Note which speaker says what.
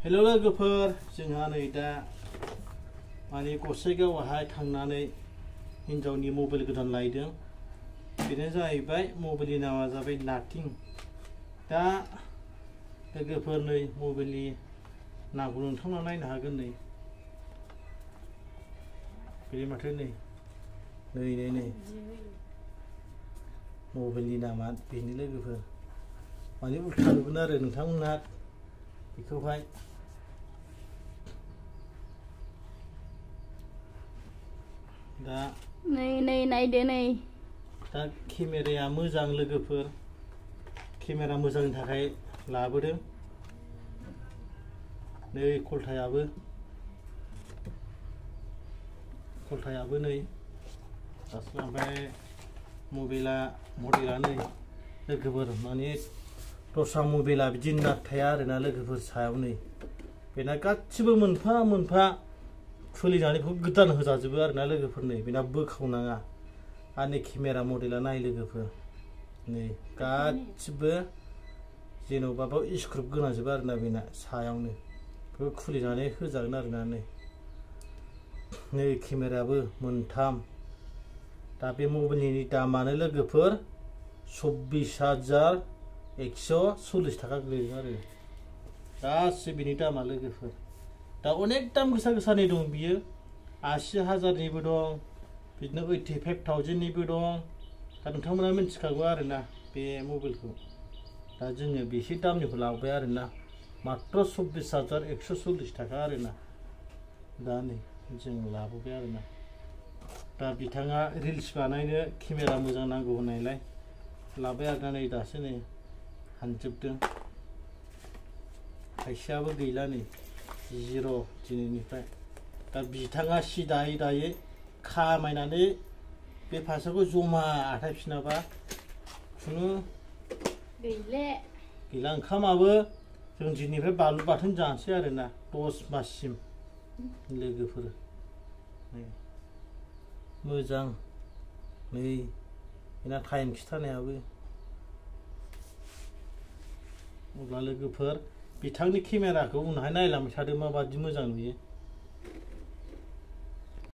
Speaker 1: हेल' लोगोफोर, जोंहा नै दा माने गसाइगावआवहाय थांनानै हिन्जावनि मबाइल गोदान लायदों। बेनो जाहैबाय मबाइलनि नामा जाबाय नाथिं। दा लोगोफोर नै मबाइलनि नामखौ नोंथांमोना नायनो हागोन। नै बे माथो नै मबाइलनि नामा बेनो लोगोफोर। माने उल्था नुगोन आरो नोंथांमोना बेखौहाय। दा
Speaker 2: नायदो नै।
Speaker 1: दा केमेराया मोजां लोगोफोर, केमेरा मोजांनि थाखाय लाबोदों। नै कलथायाबो नै ओमफ्राय मडेला नै लोगोफोर, माने दस्रा मबाइला बिदि नाट थाया आरोना लोगोफोर। सायाव नै बेना गासिबो मोनफा मोनफा खुलिनानै बेखौ गोदान होजाजोबो आरोना लोगोफोर। नै बेना बोखावनाङा। आरो नै केमेरा मडेला नाय लोगोफोर, नै गासिबो जेन'बा बाव स्क्रुप गोनांजोबो आरोना बेना सायावनो। बेखौ खुलिनानै होजागोन आरोना। नै केमेरायाबो मोनथाम। दा बे मबाइलनि दामानो लोगोफोर 24,140 थाखा गोलैदों आरो गासिबो बिनि दामा लोगोफोर। दा अनेक दाम गोसा गोसानि दं बियो। 80,000निबो दं, बिदिनो 85,000निबो दं। दा नोंथांमोना मिथिखागौ आरोना बे मबाइलखौ। दा जोङो बेसे दामनिखौ लाबोबाय आरोना, मात्र 24,140 थाखा आरोना। दा नै जों लाबोबाय आरोना। दा बिथाङा रिल्स बानायनो केमेरा मोजां नांगौ होननायलाय लाबाय आरोना। नै दासो नै हानजोबदों। थाइसेयाबो गैला, नै 0 दिनैनिफ्राय। दा बिथाङा सि दायै दायै खामायनानै बे फैसाखौ जमा आथायफिनाबा खुनु गैला। ओंखामाबो जों दिनैनिफ्राय बानलु बाथोन जानोसै आरोना 10 माससिम लोगोफोर। मोजां नै बेना टाइम खिथानायाबो। अब्ला लोगोफोर बिथांनि केमेराखौ उनावहाय नायलांबाय थादो माबादि मोजां नुयो।